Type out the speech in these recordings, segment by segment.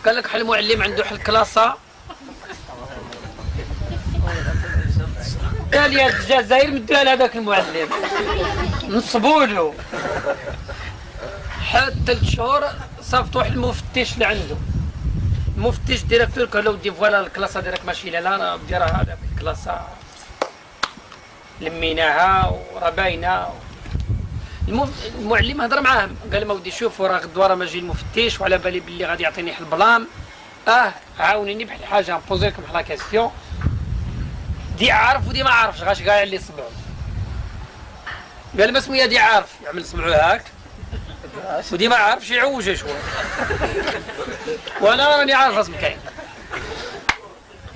قال لك حل المعلم عنده حل كلاسة. قال يا الجزائر مدوها لهذاك المعلم نصبوا له حتى 3 شهور صيفطوا واحد المفتش اللي عنده. المفتش ديريكتور قال له ودي فوالا الكلاسة ديالك ماشي لا راه ديرها هذاك الكلاسة لميناها وراه باينه. المعلم هضر معاه قال له ودي شوف راه غدوه راه ما جاي المفتش وعلى بالي باللي غادي يعطيني حل بلام. عاونيني بحال حاجه نبوزي لكم بحال كاستيون دي عارف ودي ما عارفش غاش كاع اللي صبعو. قال ما اسمو دي عارف يعمل سمعو هاك ودي ما عارفش يعوج شويه وانا راني عارف اسم كاين.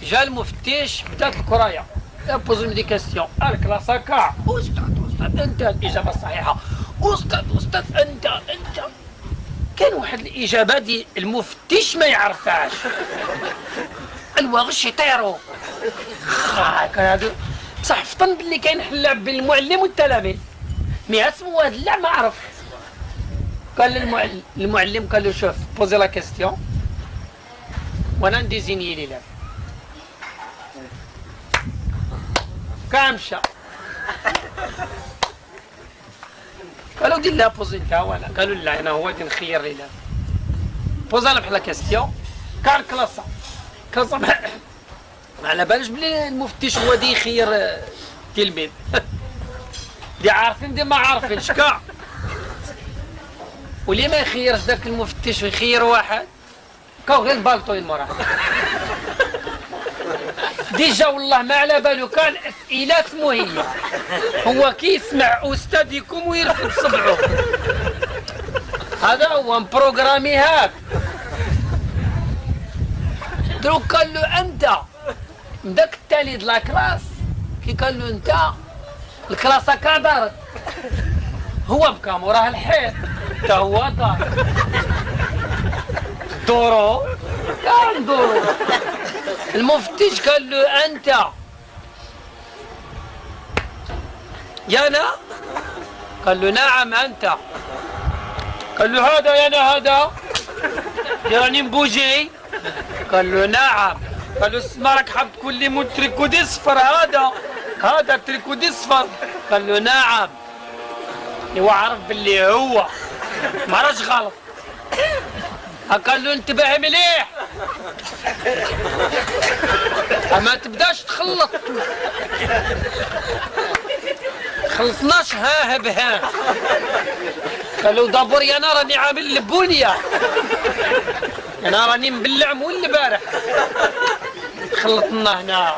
جا المفتش بدات الكرايه بوزو دي كاستيون الكلاسه كاع استاذ انت الاجابه الصحيحه استاذ انت كان واحد الاجابه دي المفتش ما يعرفهاش الواغش يطيروا كان هادو بصح فطن باللي كاين حلاب بين المعلم والتلاميذ مي اسمو هاد اللعب ما عرف. قال المعلم قال له شوف بوزي لا كاستيون وانا نديزيني لي لعب. كاع مشى قالوا دير لها بوزي انت وانا قالوا لا انا هو اللي نخير لي لعب. بوزا بحال كاستيون كاع الكلاسه ما على بالش بلي المفتش هو دي يخير تلميذ دي عارفين دي ما عارفينش كاع. وليه ما يخيرش ذاك المفتش ويخير واحد كاو غير بالطو المراه ديجا والله ما على بالو كان اسئله اسمه هو كيسمع استاذ يكون ويرفد صبعه هذا هو مبروغرامي هاك. دروك قال له انت داك التالي د لاكلاس كي قال له انت الكلاسه كاع دارت هو بكى موراه الحيط حتى هو دار دورو كاع ندورو. المفتش قال له انت يا انا قال له نعم انت. قال له هذا يا انا هذا يعني مبوجي قال له نعم. قال له اسمع راك حاب تقول لي مو تريكو دي صفر هذا تريكو دي صفر قال له نعم. هو عرف باللي هو ما راش غلط. قال له انتبه مليح ما تبداش تخلط خلطناش ها بها. قال له دابور يا انا راني عامل البنيه انا راني مبلع مول البارح خلطنا هنا